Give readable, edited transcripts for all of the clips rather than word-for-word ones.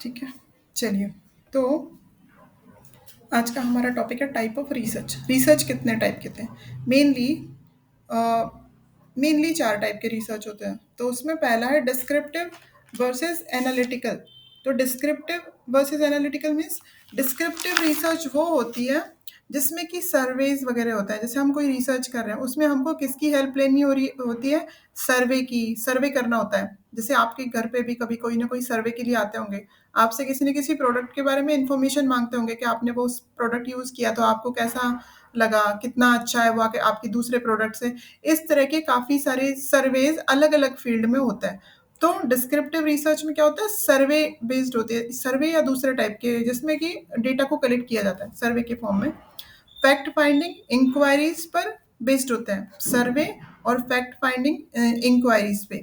ठीक है। चलिए, तो आज का हमारा टॉपिक है टाइप ऑफ रिसर्च। रिसर्च कितने टाइप के थे? मेनली मेनली चार टाइप के रिसर्च होते हैं। तो उसमें पहला है डिस्क्रिप्टिव वर्सेस एनालिटिकल। तो descriptive versus analytical means descriptive research वो होती है जिसमें कि सर्वेज वगैरह होता है। जैसे हम कोई रिसर्च कर रहे हैं, उसमें हमको किसकी हेल्प लेनी हो रही होती है? सर्वे की। सर्वे करना होता है। जैसे आपके घर पे भी कभी कोई ना कोई सर्वे के लिए आते होंगे, आपसे किसी न किसी प्रोडक्ट के बारे में इंफॉर्मेशन मांगते होंगे कि आपने वो उस प्रोडक्ट यूज़ किया तो आपको कैसा लगा, कितना अच्छा है वो आपकी दूसरे प्रोडक्ट से। इस तरह के काफ़ी सारे सर्वेज अलग अलग फील्ड में होता है। तो डिस्क्रिप्टिव रिसर्च में क्या होता है? सर्वे बेस्ड होती है, सर्वे या दूसरे टाइप के जिसमें कि डेटा को कलेक्ट किया जाता है सर्वे के फॉर्म में। फैक्ट फाइंडिंग इंक्वायरीज पर बेस्ड होता है सर्वे, और फैक्ट फाइंडिंग इंक्वायरीज पे।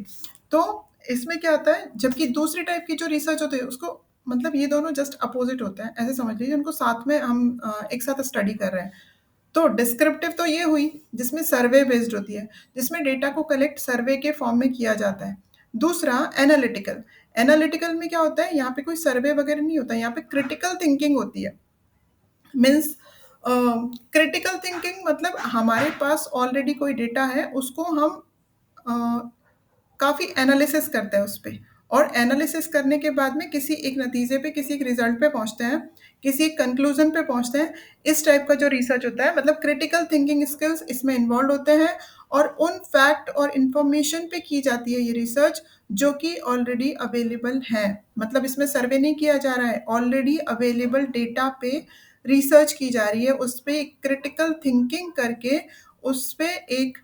तो इसमें क्या होता है, जबकि दूसरी टाइप की जो रिसर्च होती है उसको, मतलब ये दोनों जस्ट अपोजिट होते हैं, ऐसे समझ लीजिए उनको साथ में हम एक साथ स्टडी कर रहे हैं। तो डिस्क्रिप्टिव तो ये हुई जिसमें सर्वे बेस्ड होती है, जिसमें डेटा को कलेक्ट सर्वे के फॉर्म में किया जाता है। दूसरा एनालिटिकल। एनालिटिकल में क्या होता है, यहाँ पे कोई सर्वे वगैरह नहीं होता, यहाँ पे क्रिटिकल थिंकिंग होती है। मीन्स क्रिटिकल थिंकिंग मतलब हमारे पास ऑलरेडी कोई डेटा है, उसको हम काफ़ी एनालिसिस करते हैं उस पे, और एनालिसिस करने के बाद में किसी एक नतीजे पे, किसी एक रिजल्ट पे पहुंचते हैं, किसी एक कंक्लूजन पे पहुंचते हैं। इस टाइप का जो रिसर्च होता है, मतलब क्रिटिकल थिंकिंग स्किल्स इसमें इन्वॉल्व होते हैं, और उन फैक्ट और इंफॉर्मेशन पे की जाती है ये रिसर्च जो कि ऑलरेडी अवेलेबल है। मतलब इसमें सर्वे नहीं किया जा रहा है, ऑलरेडी अवेलेबल डेटा पे रिसर्च की जा रही है, उस पे क्रिटिकल थिंकिंग करके उस पे एक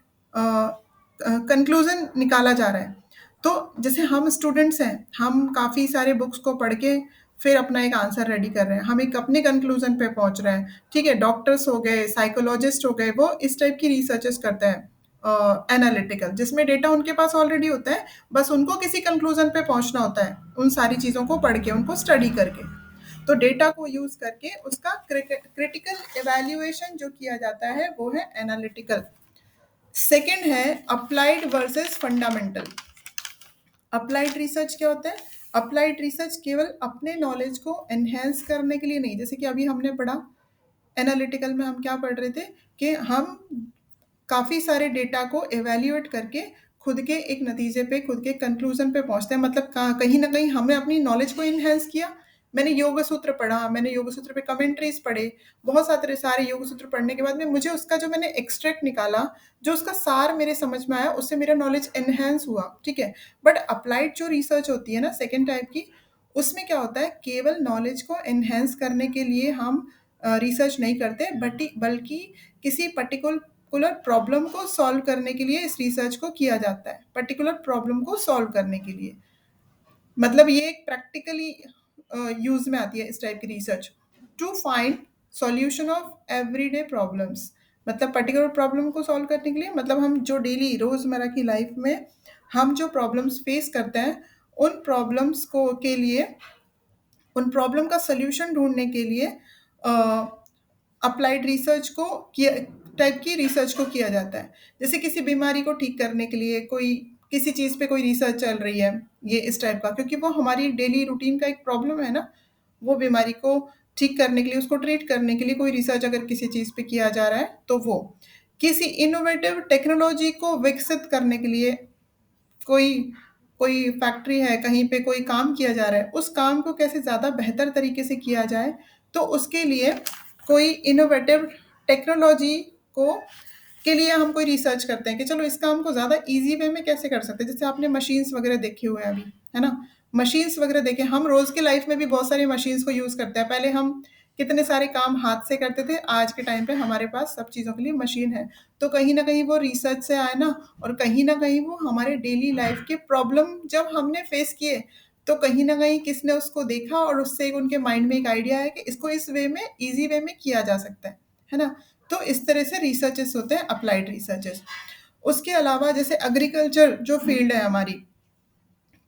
कंक्लूजन निकाला जा रहा है। तो जैसे हम स्टूडेंट्स हैं, हम काफ़ी सारे बुक्स को पढ़ के फिर अपना एक आंसर रेडी कर रहे हैं, हम एक अपने कंक्लूजन पे पहुंच रहे हैं। ठीक है, डॉक्टर्स हो गए, साइकोलॉजिस्ट हो गए, वो इस टाइप की रिसर्चेस करते हैं एनालिटिकल, जिसमें डेटा उनके पास ऑलरेडी होता है, बस उनको किसी कंक्लूजन पे पहुंचना होता है उन सारी चीज़ों को पढ़ के, उनको स्टडी करके। तो डेटा को यूज करके उसका क्रिटिकल एवेल्युएशन जो किया जाता है वो है एनालिटिकल। सेकंड है applied versus fundamental. Applied research क्या होता है? अप्लाइड रिसर्च केवल अपने नॉलेज को एनहेंस करने के लिए नहीं, जैसे कि अभी हमने पढ़ा एनालिटिकल में, हम क्या पढ़ रहे थे कि हम काफ़ी सारे डेटा को एवेल्युएट करके खुद के एक नतीजे पे, खुद के कंक्लूजन पे पहुंचते हैं। मतलब कहीं ना कहीं हमने अपनी नॉलेज को इन्हेंस किया। मैंने योग सूत्र पढ़ा, मैंने योग सूत्र पे कमेंट्रीज पढ़े, बहुत सारे सारे योग सूत्र पढ़ने के बाद में मुझे उसका जो मैंने एक्सट्रैक्ट निकाला, जो उसका सार मेरे समझ में आया, उससे मेरा नॉलेज एनहेंस हुआ। ठीक है। बट अप्लाइड जो रिसर्च होती है ना, सेकेंड टाइप की, उसमें क्या होता है, केवल नॉलेज को एनहेंस करने के लिए हम रिसर्च नहीं करते, बल्कि किसी पर्टिकुलर प्रॉब्लम को सॉल्व करने के लिए इस रिसर्च को किया जाता है। पर्टिकुलर प्रॉब्लम को सॉल्व करने के लिए, मतलब ये एक प्रैक्टिकली यूज में आती है इस टाइप की research. To find solution of everyday problems, मतलब पर्टिकुलर प्रॉब्लम को सॉल्व करने के लिए, मतलब हम जो डेली रोजमर्रा की लाइफ में हम जो प्रॉब्लम्स फेस करते हैं, उन प्रॉब्लम्स को के लिए, उन प्रॉब्लम का सल्यूशन ढूंढने के लिए अप्लाइड रिसर्च को किया, टाइप की रिसर्च को किया जाता है। जैसे किसी बीमारी को ठीक करने के लिए कोई किसी चीज़ पे कोई रिसर्च चल रही है, ये इस टाइप का, क्योंकि वो हमारी डेली रूटीन का एक प्रॉब्लम है ना, वो बीमारी को ठीक करने के लिए, उसको ट्रीट करने के लिए कोई रिसर्च अगर किसी चीज़ पे किया जा रहा है, तो वो किसी इनोवेटिव टेक्नोलॉजी को विकसित करने के लिए, कोई कोई फैक्ट्री है, कहीं पे कोई काम किया जा रहा है, उस काम को कैसे ज़्यादा बेहतर तरीके से किया जाए, तो उसके लिए कोई इनोवेटिव टेक्नोलॉजी को के लिए हम कोई रिसर्च करते हैं कि चलो इस काम को ज़्यादा ईजी वे में कैसे कर सकते हैं। जैसे आपने मशीन्स वगैरह देखे हुए हैं अभी, है ना? मशीन्स वगैरह देखे, हम रोज़ की लाइफ में भी बहुत सारी मशीन्स को यूज़ करते हैं। पहले हम कितने सारे काम हाथ से करते थे, आज के टाइम पे हमारे पास सब चीज़ों के लिए मशीन है। तो कहीं न कहीं वो रिसर्च से आए ना, और कहीं न कहीं वो हमारे डेली लाइफ के प्रॉब्लम जब हमने फेस किए, तो कहीं न कहीं किसने उसको देखा और उससे एक उनके माइंड में एक आइडिया है कि इसको इस वे में, ईज़ी वे में किया जा सकता है ना? तो इस तरह से रिसर्चेस होते हैं, अप्लाइड रिसर्चेस। उसके अलावा जैसे एग्रीकल्चर जो फील्ड है हमारी,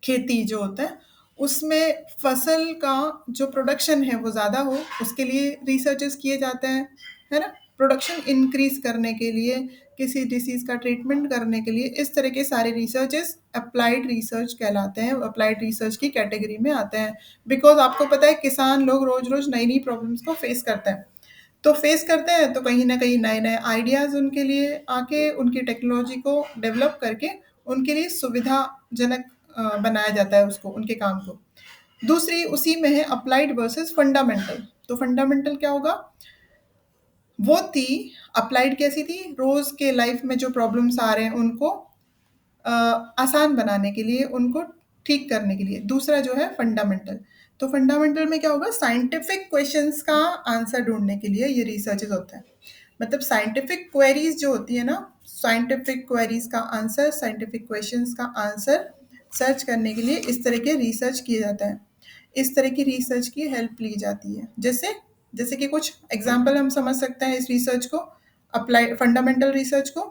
खेती जो होता है, उसमें फसल का जो प्रोडक्शन है वो ज़्यादा हो, उसके लिए रिसर्चेस किए जाते हैं, है ना? प्रोडक्शन इंक्रीज़ करने के लिए किसी डिसीज़ का ट्रीटमेंट करने के लिए, इस तरह के सारे रिसर्चेज़ अप्लाइड रिसर्च कहलाते हैं, अप्लाइड रिसर्च की कैटेगरी में आते हैं। बिकॉज़ आपको पता है किसान लोग रोज़-रोज़ नई-नई प्रॉब्लम्स को फेस करते हैं। तो फेस करते हैं तो कहीं न कहीं नए-नए आइडियाज़ उनके लिए आके उनकी टेक्नोलॉजी को डेवलप करके उनके लिए सुविधाजनक बनाया जाता है उसको, उनके काम को। दूसरी उसी में है अप्लाइड वर्सेस फंडामेंटल। तो फंडामेंटल क्या होगा? वो थी अप्लाइड कैसी थी? रोज़ के लाइफ में जो प्रॉब्लम्स आ रहे हैं उनको अ, आसान बनाने के लिए, उनको ठीक करने के लिए। दूसरा जो है फंडामेंटल। तो फंडामेंटल में क्या होगा? साइंटिफिक क्वेश्चंस का आंसर ढूँढने के लिए ये रिसर्चेज़ होते हैं। मतलब साइंटिफिक क्वेरीज़ जो होती है ना, साइंटिफिक क्वेरीज़ का आंसर, साइंटिफिक क्वेश्चंस का आंसर सर्च करने के लिए इस तरह के रिसर्च किए जाते हैं। इस तरह की रिसर्च की हेल्प ली जाती है। जैसे जैसे कि कुछ एग्ज़ाम्पल हम समझ सकते हैं इस रिसर्च को, अप्लाई फंडामेंटल रिसर्च को।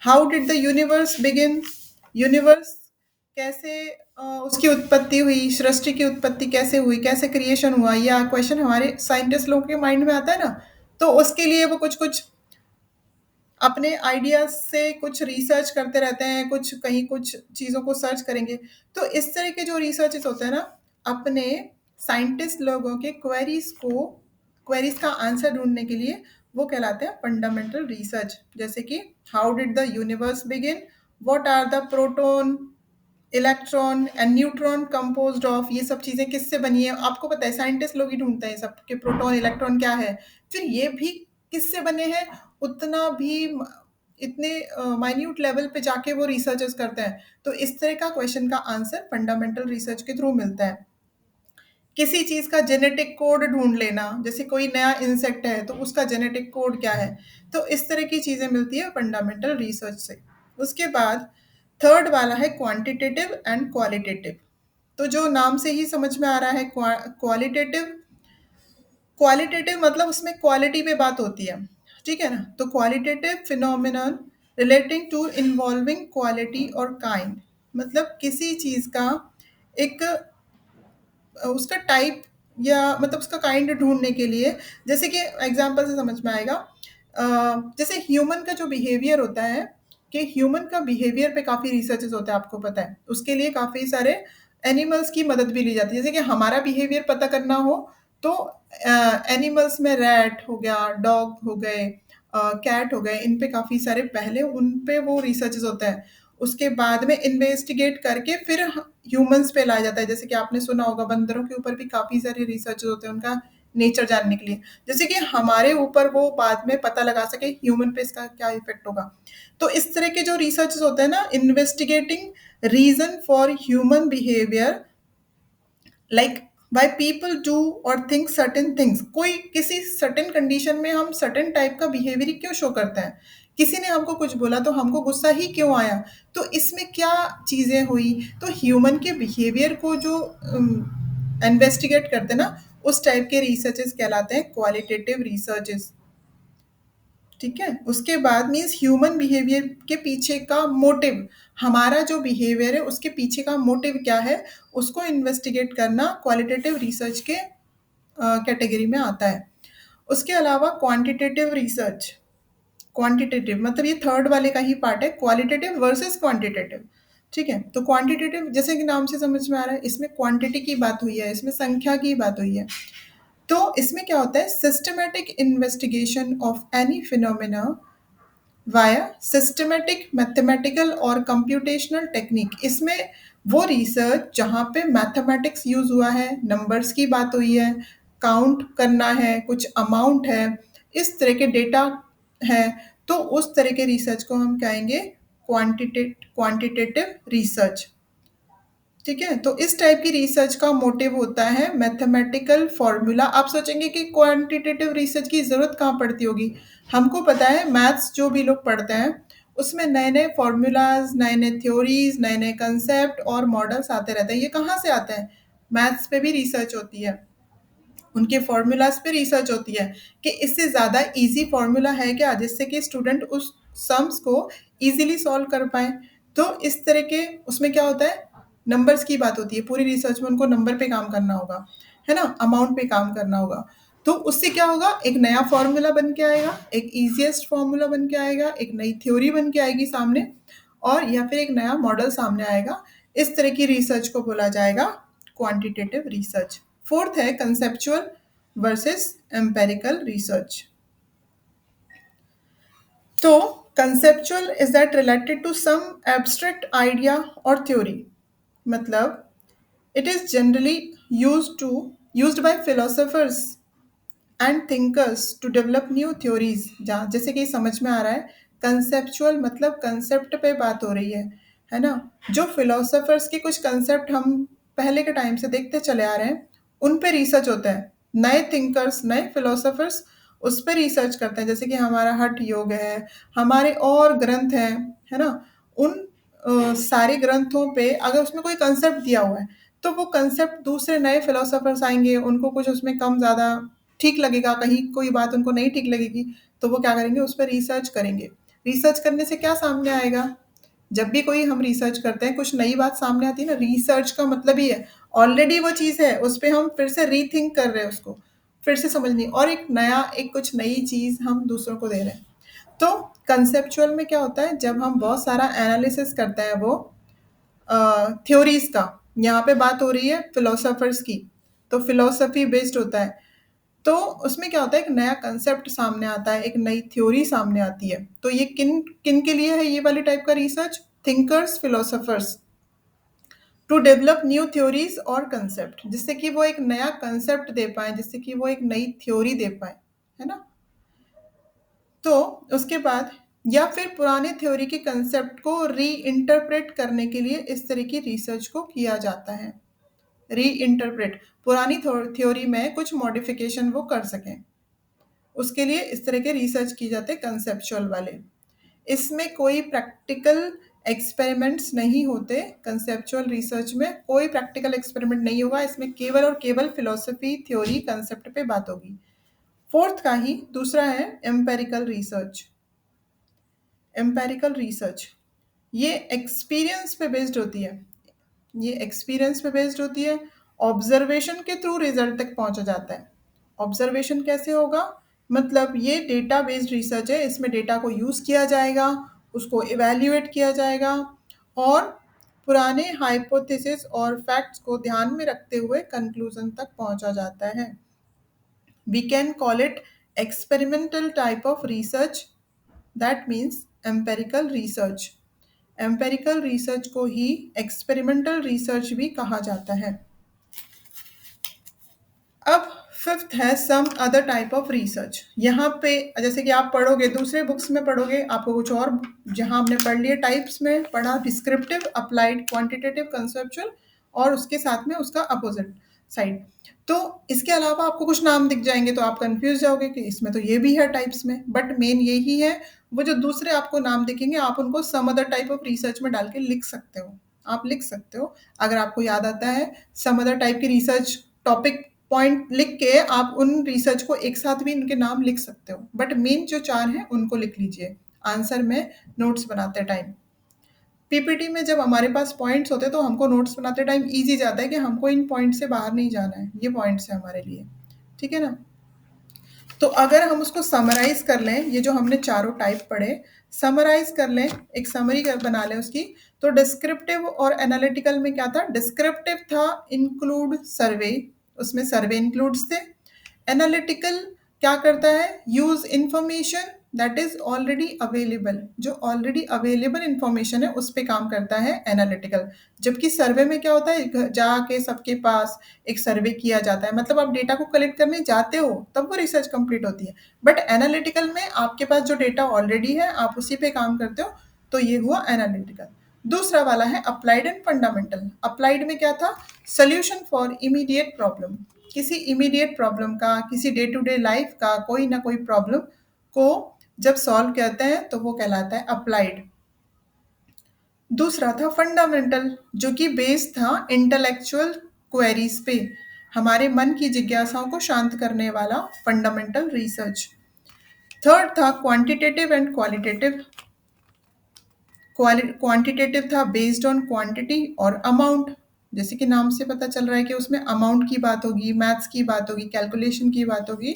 How did the universe begin? Universe कैसे उसकी उत्पत्ति हुई, सृष्टि की उत्पत्ति कैसे हुई, कैसे क्रिएशन हुआ, या क्वेश्चन हमारे साइंटिस्ट लोगों के माइंड में आता है ना, तो उसके लिए वो कुछ-कुछ अपने आइडियाज़ से कुछ रिसर्च करते रहते हैं, कुछ कहीं कुछ चीज़ों को सर्च करेंगे। तो इस तरह के जो रिसर्चेज़ होते हैं ना, अपने साइंटिस्ट लोगों के क्वेरीज़ का आंसर ढूँढने के लिए वो कहलाते हैं फंडामेंटल रिसर्च। जैसे कि how did the universe begin? What are the proton, electron and neutron composed of? ये सब चीज़ें किससे बनी है? आपको पता है साइंटिस्ट लोग ही ढूँढते हैं ये सब कि प्रोटॉन, इलेक्ट्रॉन क्या है? फिर ये भी किससे बने हैं? उतना भी इतने माइन्यूट लेवल पे जाके वो रिसर्चेस करते हैं। तो इस तरह का क्वेश्चन का आंसर फंडामेंटल रिसर्च के थ्रू मिलता है। किसी चीज़ का जेनेटिक कोड ढूँढ लेना, जैसे कोई नया इंसेक्ट है तो उसका जेनेटिक कोड क्या है? तो इस तरह की चीज़ें मिलती है फंडामेंटल रिसर्च से। उसके बाद थर्ड वाला है क्वांटिटेटिव एंड क्वालिटेटिव। तो जो नाम से ही समझ में आ रहा है क्वालिटेटिव, क्वालिटेटिव मतलब उसमें क्वालिटी पे बात होती है, ठीक है ना? तो qualitative phenomenon relating to involving quality और काइंड, मतलब किसी चीज़ का एक उसका टाइप या मतलब उसका काइंड ढूँढने के लिए, जैसे कि एग्ज़ाम्पल से समझ में आएगा। जैसे ह्यूमन का जो बिहेवियर होता है, कि ह्यूमन का बिहेवियर पे काफ़ी रिसर्चेज़ होते हैं, आपको पता है। उसके लिए काफ़ी सारे एनिमल्स की मदद भी ली जाती है। जैसे कि हमारा बिहेवियर पता करना हो तो एनिमल्स में रैट हो गया, डॉग हो गए, कैट हो गए, इन पे काफ़ी सारे पहले उन पे वो रिसर्चेज़ होते हैं। उसके बाद में इन्वेस्टिगेट करके फिर ह्यूमन्स पे लाया जाता है। जैसे कि आपने सुना होगा बंदरों के ऊपर भी काफ़ी सारे रिसर्च होते हैं उनका नेचर जानने के लिए। जैसे कि हमारे ऊपर वो बाद में पता लगा सके ह्यूमन पे इसका क्या इफ़ेक्ट होगा। तो इस तरह के जो रिसर्चेज़ होते हैं ना, investigating reason for human behaviour, like why people do और थिंक सर्टेन थिंग्स। कोई किसी सर्टेन कंडीशन में हम सर्टेन टाइप का बिहेवियर क्यों शो करते हैं? किसी ने हमको कुछ बोला तो हमको गुस्सा ही क्यों आया? तो इसमें क्या चीज़ें हुई? तो ह्यूमन के बिहेवियर को जो इन्वेस्टिगेट करते हैं ना, उस टाइप के रिसर्चेज़ कहलाते हैं क्वालिटेटिव रिसर्चेज़। ठीक है? उसके बाद मीन्स ह्यूमन बिहेवियर के पीछे का मोटिव, हमारा जो बिहेवियर है उसके पीछे का मोटिव क्या है, उसको इन्वेस्टिगेट करना क्वालिटेटिव रिसर्च के कैटेगरी में आता है। उसके अलावा क्वांटिटेटिव रिसर्च, क्वांटिटेटिव मतलब ये थर्ड वाले का ही पार्ट है, क्वालिटेटिव वर्सेस क्वांटिटेटिव। ठीक है? तो क्वांटिटेटिव जैसे कि नाम से समझ में आ रहा है, इसमें क्वांटिटी की बात हुई है, इसमें संख्या की बात हुई है। तो इसमें क्या होता है, systematic investigation of any phenomena via systematic mathematical और कंप्यूटेशनल टेक्निक। इसमें वो रिसर्च जहाँ पे मैथमेटिक्स यूज़ हुआ है, नंबर्स की बात हुई है, काउंट करना है, कुछ अमाउंट है, इस तरह के डेटा है, तो उस तरह के रिसर्च को हम कहेंगे क्वांटिटेटिव रिसर्च। ठीक है? तो इस टाइप की रिसर्च का मोटिव होता है मैथमेटिकल फ़ॉर्मूला। आप सोचेंगे कि क्वांटिटेटिव रिसर्च की ज़रूरत कहाँ पड़ती होगी? हमको पता है मैथ्स जो भी लोग पढ़ते हैं, उसमें नए-नए फ़ॉर्मूलाज़, नए-नए थ्योरीज़, नए-नए कंसेप्ट और मॉडल्स आते रहते हैं। ये कहाँ से आते हैं? मैथ्स पे भी रिसर्च होती है। उनके फ़ॉर्मूलाज़ पे रिसर्च होती है कि इससे ज़्यादा ईज़ी फ़ॉर्मूला है क्या जिससे कि स्टूडेंट उस सम्स को ईज़िली सॉल्व कर पाएँ। तो इस तरह के उसमें क्या होता है, नंबर्स की बात होती है, पूरी रिसर्च में उनको नंबर पे काम करना होगा, है ना? अमाउंट पे काम करना होगा। तो उससे क्या होगा, एक नया फॉर्मूला बन के आएगा, एक इजीएस्ट फॉर्मूला बन के आएगा, एक नई थ्योरी बन के आएगी सामने, और या फिर एक नया मॉडल सामने आएगा। इस तरह की रिसर्च को बोला जाएगा क्वांटिटेटिव रिसर्च। फोर्थ है कंसेप्चुअल वर्सेस एम्पेरिकल रिसर्च। तो conceptual is that related to some abstract idea और थ्योरी, मतलब it is generally used by philosophers and thinkers to develop new theories. जहाँ जैसे कि समझ में आ रहा है, कंसेप्चुअल मतलब कंसेप्ट पे बात हो रही है ना। जो फिलोसोफर्स के कुछ कंसेप्ट हम पहले के टाइम से देखते चले आ रहे हैं, उन पे रिसर्च होता है। नए थिंकर्स, नए फिलोसोफर्स उस पर रिसर्च करते हैं, जैसे कि हमारा हठ योग है, हमारे और ग्रंथ हैं, है ना। उन सारे ग्रंथों पे अगर उसमें कोई कंसेप्ट दिया हुआ है, तो वो कंसेप्ट दूसरे नए फिलोसोफर्स आएंगे, उनको कुछ उसमें कम ज़्यादा ठीक लगेगा, कहीं कोई बात उनको नहीं ठीक लगेगी, तो वो क्या करेंगे, उस पर रिसर्च करेंगे। रिसर्च करने से क्या सामने आएगा, जब भी कोई हम रिसर्च करते हैं, कुछ नई बात सामने आती है ना, रिसर्च का मतलब ही है ऑलरेडी वो चीज़ है, उस पर हम फिर से रीथिंक कर रहे हैं उसको, फिर से समझनी, और एक नया, एक कुछ नई चीज़ हम दूसरों को दे रहे हैं। तो कंसेप्चुअल में क्या होता है, जब हम बहुत सारा एनालिसिस करते हैं वो थ्योरीज का, यहाँ पे बात हो रही है फिलोसोफर्स की, तो फिलोसफी बेस्ड होता है। तो उसमें क्या होता है, एक नया कंसेप्ट सामने आता है, एक नई थ्योरी सामने आती है। तो ये किन किन के लिए है ये वाली टाइप का research, thinkers, philosophers, to develop new theories और कंसेप्ट, जिससे कि वो एक नया कंसेप्ट दे पाए, जिससे कि वो एक नई थ्योरी दे पाए, है ना। तो उसके बाद, या फिर पुराने थ्योरी के कंसेप्ट को री इंटरप्रेट करने के लिए इस तरह की रिसर्च को किया जाता है। री इंटरप्रेट, पुरानी थ्योरी में कुछ मॉडिफिकेशन वो कर सकें, उसके लिए इस तरह के रिसर्च की जाते हैं कंसेप्चुअल वाले। इसमें कोई प्रैक्टिकल एक्सपेरिमेंट्स नहीं होते, कंसेप्चुअल रिसर्च में कोई प्रैक्टिकल एक्सपेरिमेंट नहीं होगा, इसमें केवल और केवल फिलोसफी, थ्योरी, कंसेप्ट पे बात होगी। फोर्थ का ही दूसरा है एम्पेरिकल रिसर्च। एम्पेरिकल रिसर्च ये एक्सपीरियंस पे बेस्ड होती है, ये एक्सपीरियंस पे बेस्ड होती है, ऑब्जर्वेशन के थ्रू रिजल्ट तक पहुंचा जाता है। ऑब्जर्वेशन कैसे होगा, मतलब ये डेटा बेस्ड रिसर्च है, इसमें डेटा को यूज़ किया जाएगा, उसको इवेल्युएट किया जाएगा, और पुराने हाइपोथेसिस और फैक्ट्स को ध्यान में रखते हुए कंक्लूजन तक पहुंचा जाता है। We can call it experimental type of research, that means empirical research. Empirical research को ही एक्सपेरिमेंटल रिसर्च भी कहा जाता है। अब फिफ्थ है some other type of research. यहाँ पे जैसे कि आप पढ़ोगे, दूसरे बुक्स में पढ़ोगे, आपको कुछ और, जहाँ हमने पढ़ लिए टाइप्स में पढ़ा, डिस्क्रिप्टिव, अप्लाइड, क्वांटिटेटिव, कंसेप्चुअल, और उसके साथ में उसका अपोजिट साइड। तो इसके अलावा आपको कुछ नाम दिख जाएंगे तो आप कंफ्यूज जाओगे कि इसमें तो ये भी है टाइप्स में, बट मेन यही है। वो जो दूसरे आपको नाम दिखेंगे, आप उनको some other type of research में डाल के लिख सकते हो, आप लिख सकते हो। अगर आपको याद आता है सम अदर टाइप की रिसर्च टॉपिक पॉइंट लिख के, आप उन रिसर्च को एक साथ भी उनके नाम लिख सकते हो, बट मेन जो चार हैं उनको लिख लीजिए आंसर में नोट्स बनाते टाइम। पीपीटी में जब हमारे पास पॉइंट्स होते हैं तो हमको नोट्स बनाते टाइम इजी जाता है कि हमको इन पॉइंट से बाहर नहीं जाना है, ये पॉइंट्स है हमारे लिए, ठीक है ना। तो अगर हम उसको समराइज कर लें, ये जो हमने चारों टाइप पढ़े, समराइज कर लें, एक समरी बना लें उसकी, तो डिस्क्रिप्टिव और एनालिटिकल में क्या था, डिस्क्रिप्टिव था इंक्लूड सर्वे, उसमें सर्वे इंक्लूड्स थे। एनालिटिकल क्या करता है, use information that is already available, जो ऑलरेडी अवेलेबल इंफॉर्मेशन है उस पे काम करता है एनालिटिकल। जबकि सर्वे में क्या होता है, जाके सबके पास एक सर्वे किया जाता है, मतलब आप डेटा को कलेक्ट करने जाते हो तब वो रिसर्च कंप्लीट होती है। बट एनालिटिकल में आपके पास जो डेटा ऑलरेडी है, आप उसी पे काम करते हो, तो ये हुआ एनालिटिकल। दूसरा वाला है अप्लाइड एंड फंडामेंटल। अप्लाइड में क्या था, सोल्यूशन फॉर इमीडिएट प्रॉब्लम, किसी इमीडिएट प्रॉब्लम का, किसी डे टू डे लाइफ का कोई ना कोई प्रॉब्लम को जब सॉल्व करते हैं तो वो कहलाता है अप्लाइड। दूसरा था फंडामेंटल, जो कि बेस्ड था इंटेलेक्चुअल क्वेरीज पे, हमारे मन की जिज्ञासाओं को शांत करने वाला फंडामेंटल रिसर्च। थर्ड था क्वांटिटेटिव एंड क्वालिटेटिव। क्वांटिटेटिव था बेस्ड ऑन क्वांटिटी और अमाउंट, जैसे कि नाम से पता चल रहा है कि उसमें अमाउंट की बात होगी, मैथ्स की बात होगी, कैलकुलेशन की बात होगी,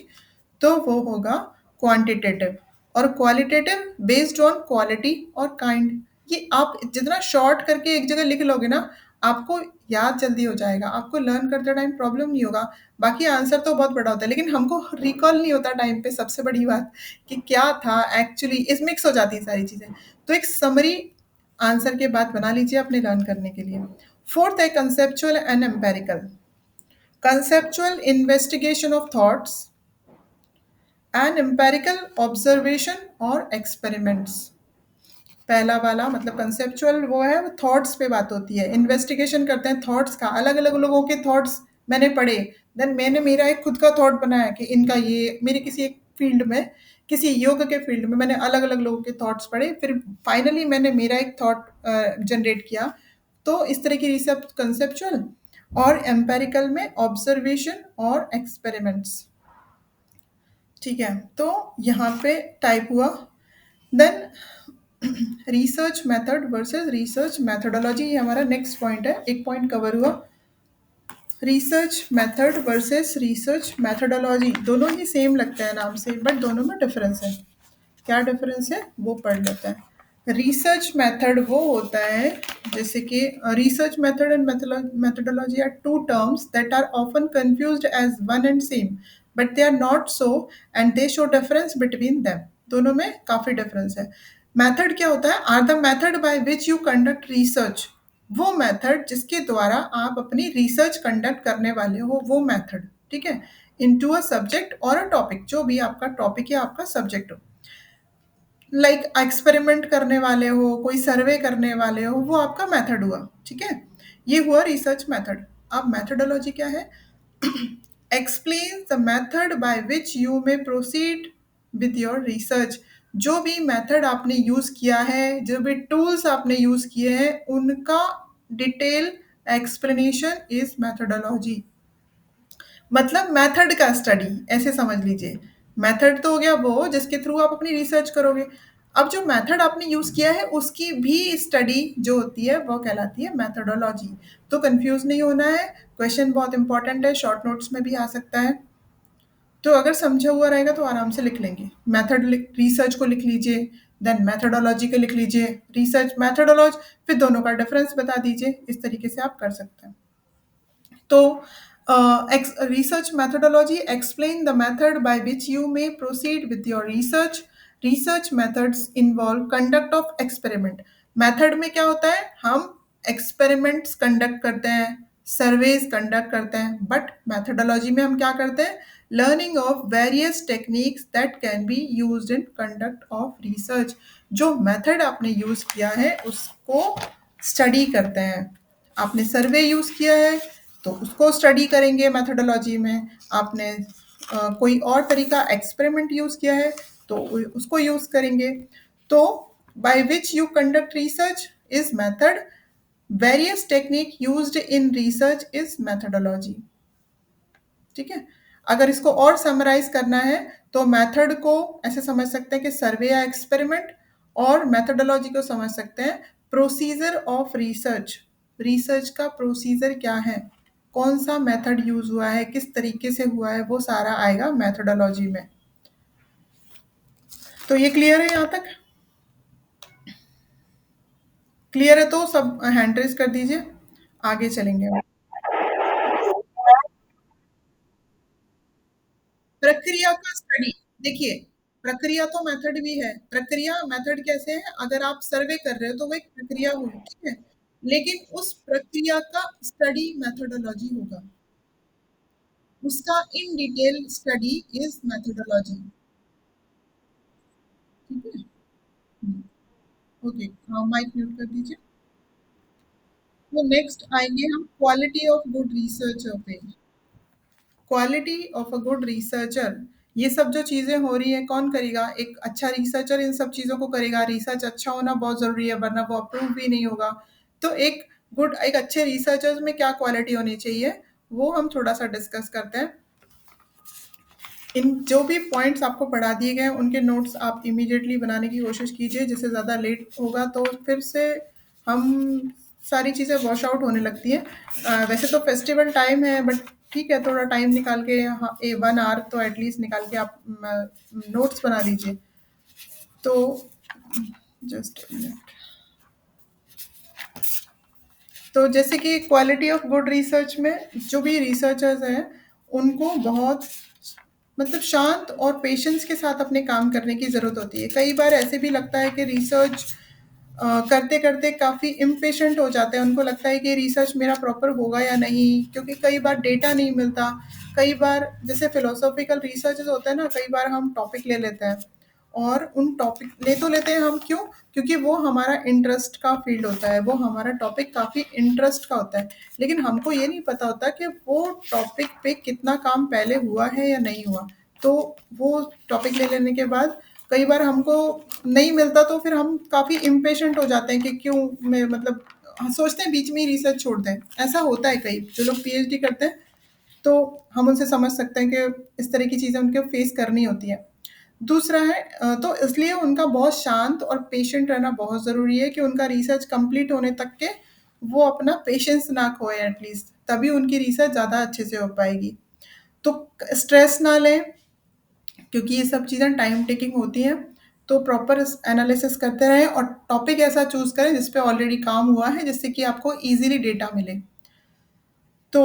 तो वो होगा क्वांटिटेटिव। और क्वालिटेटिव बेस्ड ऑन क्वालिटी और काइंड। ये आप जितना शॉर्ट करके एक जगह लिख लोगे ना, आपको याद जल्दी हो जाएगा, आपको लर्न करते टाइम प्रॉब्लम नहीं होगा। बाकी आंसर तो बहुत बड़ा होता है, लेकिन हमको रिकॉल नहीं होता टाइम पे, सबसे बड़ी बात कि क्या था एक्चुअली, इस मिक्स हो जाती है सारी चीज़ें। तो एक समरी आंसर के बाद बना लीजिए अपने लर्न करने के लिए। फोर्थ है conceptual and empirical. Conceptual investigation of thoughts and empirical observation और एक्सपेरिमेंट्स। पहला वाला मतलब कंसेप्चुअल वो है, वो थॉट्स पे बात होती है, इन्वेस्टिगेशन करते हैं थॉट्स का, अलग अलग लोगों के थॉट्स मैंने पढ़े, देन मैंने मेरा एक खुद का थॉट बनाया कि इनका ये, मेरे किसी एक फील्ड में, किसी योग के फील्ड में मैंने अलग अलग लोगों के थॉट्स पढ़े, फिर फाइनली मैंने मेरा एक थॉट जनरेट किया। तो इस तरह की रिसर्च कंसेप्चुअल। और एम्पेरिकल में ऑब्जर्वेशन और एक्सपेरिमेंट्स। ठीक है, तो यहाँ पे टाइप हुआ। Then research method versus research methodology, ये हमारा नेक्स्ट पॉइंट है, एक पॉइंट कवर हुआ। Research method versus research methodology, दोनों ही सेम लगता है नाम से, बट दोनों में डिफरेंस है। क्या डिफरेंस है वो पढ़ लेते हैं। रिसर्च मेथड वो होता है, जैसे कि research method and methodology are two terms that are often confused as one and same, but they are not so, and they show difference between them. दोनों में काफी डिफरेंस है। मेथड क्या होता है, are the method by which you conduct research, वो method जिसके द्वारा आप अपनी रिसर्च कंडक्ट करने वाले हो, वो मेथड। ठीक है, इनटू अ सब्जेक्ट और अ टॉपिक, जो भी आपका टॉपिक या आपका सब्जेक्ट हो, लाइक एक्सपेरिमेंट करने वाले हो, कोई सर्वे करने वाले हो, वो आपका मेथड हुआ। ठीक है, ये हुआ रिसर्च मेथड। अब मेथडोलॉजी क्या है, explain the method by which you में प्रोसीड विद योर रिसर्च। जो भी मेथड आपने यूज किया है, जो भी टूल्स आपने यूज किए हैं, उनका डिटेल एक्सप्लेनेशन इज मेथडोलॉजी। मतलब मेथड का स्टडी, ऐसे समझ लीजिए। मेथड तो हो गया वो जिसके थ्रू आप अपनी रिसर्च करोगे। अब जो मेथड आपने यूज किया है उसकी भी स्टडी जो होती है वो कहलाती है मेथडोलॉजी। तो कंफ्यूज नहीं होना है, क्वेश्चन बहुत इंपॉर्टेंट है, शॉर्ट नोट्स में भी आ सकता है। तो अगर समझा हुआ रहेगा तो आराम से लिख लेंगे। मेथड रिसर्च को लिख लीजिए, देन मेथडोलॉजी को लिख लीजिए, रिसर्च मेथडोलॉजी, फिर दोनों का डिफरेंस बता दीजिए। इस तरीके से आप कर सकते हैं। तो research methodology explain the method by which you may proceed with your research. Research methods involve conduct of experiment. Method में क्या होता है, हम experiments conduct करते हैं, surveys conduct करते हैं, but methodology में हम क्या करते हैं, learning of various techniques that can be used in conduct of research. जो method आपने use किया है उसको study करते हैं। आपने सर्वे यूज किया है तो उसको स्टडी करेंगे मेथोडोलॉजी में। आपने कोई और तरीका एक्सपेरिमेंट यूज किया है तो उसको यूज करेंगे। तो bye which you conduct research is method, various technique used in research is methodology. ठीक है, अगर इसको और समराइज करना है तो मेथड को ऐसे समझ सकते हैं कि सर्वे या एक्सपेरिमेंट, और मेथोडोलॉजी को समझ सकते हैं प्रोसीजर ऑफ रिसर्च। रिसर्च का प्रोसीजर क्या है, कौन सा मेथड यूज हुआ है, किस तरीके से हुआ है, वो सारा आएगा मेथोडोलॉजी में। तो ये क्लियर है यहाँ तक? क्लियर है तो सब हैंड रेज कर दीजिए, आगे चलेंगे हम। प्रक्रिया का स्टडी, देखिए, प्रक्रिया तो मेथड भी है। प्रक्रिया मेथड कैसे है, अगर आप सर्वे कर रहे हो तो वो एक प्रक्रिया हुई, ठीक है, लेकिन उस प्रक्रिया का स्टडी मेथोडोलॉजी होगा, उसका in detail study is methodology. ठीक है, ओके, माइक म्यूट कर दीजिए। तो नेक्स्ट आएंगे हम क्वालिटी ऑफ गुड रिसर्चर पे। Quality of a good researcher, ये सब जो चीज़ें हो रही हैं कौन करेगा, एक अच्छा रिसर्चर इन सब चीज़ों को करेगा। रिसर्च अच्छा होना बहुत ज़रूरी है, वरना वो अप्रूव भी नहीं होगा। तो एक अच्छे रिसर्चर्स में क्या क्वालिटी होनी चाहिए, वो हम थोड़ा सा डिस्कस करते हैं। इन जो भी पॉइंट्स आपको पढ़ा दिए गए हैं उनके नोट्स आप इमीडिएटली बनाने की कोशिश कीजिए, जिससे ज़्यादा लेट होगा तो फिर से हम सारी चीज़ें वॉश आउट होने लगती हैं। वैसे तो फेस्टिवल टाइम है बट ठीक है, थोड़ा टाइम निकाल के, हाँ, 1 आवर तो एटलीस्ट निकाल के आप नोट्स बना लीजिए। तो जस्ट मिनट। तो जैसे कि क्वालिटी ऑफ गुड रिसर्च में जो भी रिसर्चर्स हैं, उनको बहुत मतलब शांत और पेशेंस के साथ अपने काम करने की ज़रूरत होती है। कई बार ऐसे भी लगता है कि रिसर्च करते-करते काफ़ी इम्पेशेंट हो जाते हैं। उनको लगता है कि रिसर्च मेरा प्रॉपर होगा या नहीं, क्योंकि कई बार डेटा नहीं मिलता। कई बार जैसे फिलोसॉफिकल रिसर्चेज़ होते हैं ना, कई बार हम टॉपिक ले लेते हैं और उन टॉपिक ले तो लेते हैं हम, क्यों? क्योंकि वो हमारा इंटरेस्ट का फ़ील्ड होता है, वो हमारा टॉपिक काफ़ी इंटरेस्ट का होता है। लेकिन हमको ये नहीं पता होता कि वो टॉपिक पे कितना काम पहले हुआ है या नहीं हुआ। तो वो टॉपिक ले लेने के बाद कई बार हमको नहीं मिलता, तो फिर हम काफ़ी इम्पेशेंट हो जाते हैं कि क्यों मैं मतलब सोचते हैं बीच में ही रिसर्च छोड़ दें। ऐसा होता है, कई जो लोग पीएचडी करते हैं, तो हम उनसे समझ सकते हैं कि इस तरह की चीज़ें उनको फेस करनी होती हैं। दूसरा है तो इसलिए उनका बहुत शांत और पेशेंट रहना बहुत ज़रूरी है कि उनका रिसर्च कंप्लीट होने तक के वो अपना पेशेंस ना खोएँ एटलीस्ट, तभी उनकी रिसर्च ज़्यादा अच्छे से हो पाएगी। तो स्ट्रेस ना लें, क्योंकि ये सब चीज़ें टाइम टेकिंग होती हैं, तो प्रॉपर एनालिसिस करते रहें और टॉपिक ऐसा चूज़ करें जिस पे ऑलरेडी काम हुआ है, जिससे कि आपको ईज़िली डेटा मिले। तो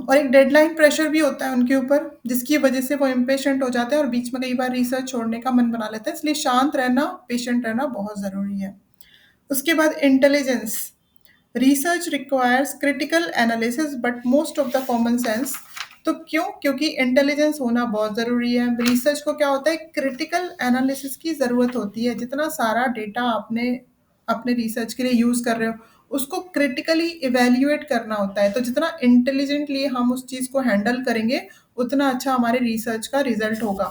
और एक डेडलाइन प्रेशर भी होता है उनके ऊपर, जिसकी वजह से वो इम्पेशेंट हो जाते हैं और बीच में कई बार रिसर्च छोड़ने का मन बना लेते हैं, इसलिए शांत रहना, पेशेंट रहना बहुत ज़रूरी है। उसके बाद intelligence. Research requires critical analysis but most of the common sense. तो क्यों? क्योंकि इंटेलिजेंस होना बहुत ज़रूरी है। रिसर्च को क्या होता है, क्रिटिकल एनालिसिस की ज़रूरत होती है। जितना सारा डेटा आपने अपने रिसर्च के लिए यूज़ कर रहे हो, उसको क्रिटिकली इवैल्यूएट करना होता है। तो जितना इंटेलिजेंटली हम उस चीज़ को हैंडल करेंगे, उतना अच्छा हमारे रिसर्च का रिज़ल्ट होगा।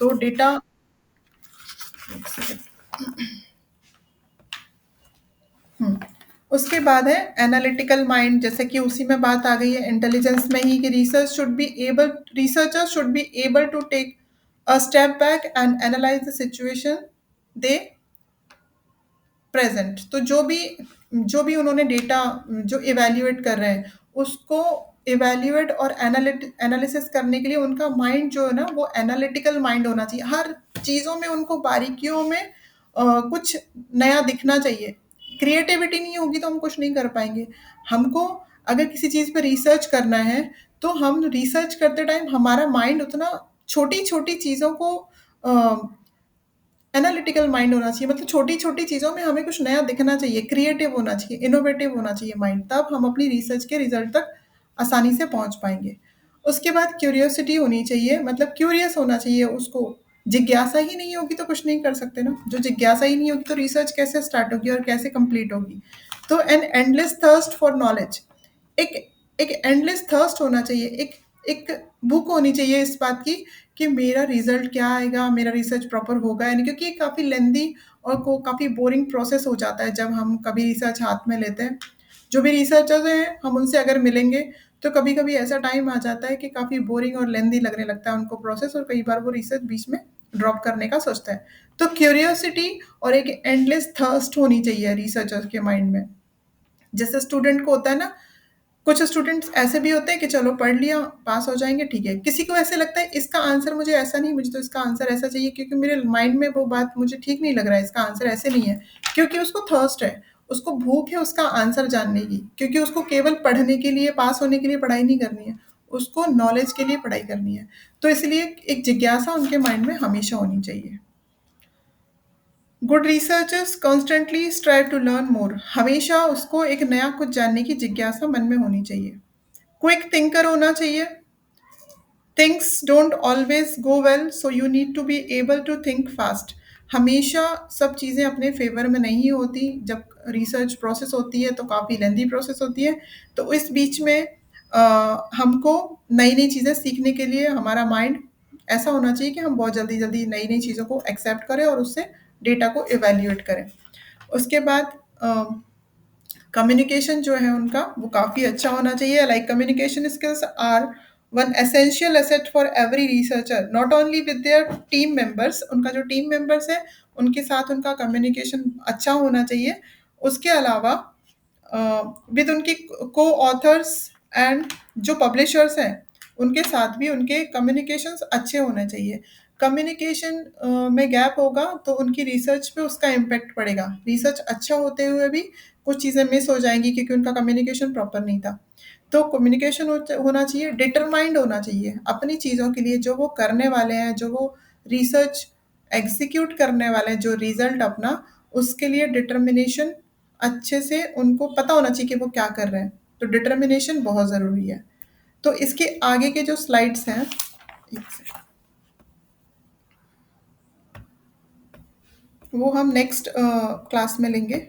तो डेटा, एक सेकंड। हुँ। उसके बाद है एनालिटिकल माइंड, जैसे कि उसी में बात आ गई है इंटेलिजेंस में ही, कि researcher should be able to take a step back and analyse the situation they present. तो जो भी उन्होंने डेटा जो इवैल्यूएट कर रहे हैं, उसको इवैल्यूएट और एनालिसिस करने के लिए उनका माइंड जो है ना, वो एनालिटिकल माइंड होना चाहिए। हर चीज़ों में उनको बारीकियों में कुछ नया दिखना चाहिए। क्रिएटिविटी नहीं होगी तो हम कुछ नहीं कर पाएँगे। हमको अगर किसी चीज़ पे रिसर्च करना है, तो हम रिसर्च करते टाइम हमारा माइंड उतना छोटी-छोटी चीज़ों को अ एनालिटिकल माइंड होना चाहिए, मतलब छोटी-छोटी चीज़ों में हमें कुछ नया दिखना चाहिए, क्रिएटिव होना चाहिए, इनोवेटिव होना चाहिए माइंड, तब हम अपनी रिसर्च के रिज़ल्ट तक आसानी से पहुँच पाएँगे। उसके बाद क्यूरियोसिटी होनी चाहिए, मतलब क्यूरियस होना चाहिए उसको। जिज्ञासा ही नहीं होगी तो कुछ नहीं कर सकते ना, जो जिज्ञासा ही नहीं होगी तो रिसर्च कैसे स्टार्ट होगी और कैसे कंप्लीट होगी। तो an endless thirst for knowledge, एक एक एंडलेस थर्स्ट होना चाहिए, एक एक भूख होनी चाहिए इस बात की कि मेरा रिज़ल्ट क्या आएगा, मेरा रिसर्च प्रॉपर होगा या नहीं, क्योंकि ये काफ़ी लेंदी और को काफ़ी बोरिंग प्रोसेस हो जाता है जब हम कभी रिसर्च हाथ में लेते हैं। जो भी रिसर्चर्स हैं, हम उनसे अगर मिलेंगे, तो कभी-कभी ऐसा टाइम आ जाता है कि काफ़ी बोरिंग और लेंदी लगने लगता है उनको प्रोसेस, और कई बार वो रिसर्च बीच में ड्रॉप करने का सोचते हैं। तो क्यूरियोसिटी और एक एंडलेस थर्स्ट होनी चाहिए रिसर्चर्स के माइंड में। जैसे स्टूडेंट को होता है ना, कुछ स्टूडेंट्स ऐसे भी होते हैं कि चलो पढ़ लिया, पास हो जाएँगे, ठीक है। किसी को ऐसे लगता है इसका आंसर मुझे ऐसा नहीं, मुझे तो इसका आंसर ऐसा चाहिए, क्योंकि मेरे माइंड में वो बात मुझे ठीक नहीं लग रहा है, इसका आंसर ऐसे नहीं है। क्योंकि उसको थर्स्ट है, उसको भूख है उसका आंसर जानने की, क्योंकि उसको केवल पढ़ने के लिए, पास होने के लिए पढ़ाई नहीं करनी है, उसको नॉलेज के लिए पढ़ाई करनी है। तो इसलिए एक जिज्ञासा उनके माइंड में हमेशा होनी चाहिए। Good researchers constantly strive to learn more, हमेशा उसको एक नया कुछ जानने की जिज्ञासा मन में होनी चाहिए। क्विक थिंकर होना चाहिए। Things don't always go well, so you need to be able to think fast. हमेशा सब चीज़ें अपने फेवर में नहीं होती। जब रिसर्च प्रोसेस होती है तो काफ़ी लेंदी प्रोसेस होती है, तो इस बीच में हमको नई नई चीज़ें सीखने के लिए हमारा माइंड ऐसा होना चाहिए कि हम बहुत जल्दी जल्दी नई नई चीज़ों को एक्सेप्ट करें और उससे डेटा को इवेल्यूएट करें। उसके बाद कम्युनिकेशन जो है उनका, वो काफ़ी अच्छा होना चाहिए। Like communication skills are one essential asset for every researcher, not only with their team members, उनका जो टीम मेंबर्स है उनके साथ उनका कम्युनिकेशन अच्छा होना चाहिए। उसके अलावा विद उनकी को ऑथर्स एंड जो पब्लिशर्स हैं उनके साथ भी उनके कम्युनिकेशंस अच्छे होने चाहिए। कम्युनिकेशन में गैप होगा तो उनकी रिसर्च पे उसका इम्पैक्ट पड़ेगा। रिसर्च अच्छा होते हुए भी कुछ चीज़ें मिस हो जाएँगी क्योंकि उनका कम्युनिकेशन प्रॉपर नहीं था। तो कम्युनिकेशन होना चाहिए, डिटरमाइंड होना चाहिए अपनी चीज़ों के लिए जो वो करने वाले हैं, जो वो रिसर्च एग्ज़ीक्यूट करने वाले हैं, जो रिज़ल्ट अपना उसके लिए डिटर्मिनेशन अच्छे से उनको पता होना चाहिए कि वो क्या कर रहे हैं। तो डिटर्मिनेशन बहुत ज़रूरी है। तो इसके आगे के जो स्लाइड्स हैं, एक सेकंड, वो हम नेक्स्ट क्लास में लेंगे।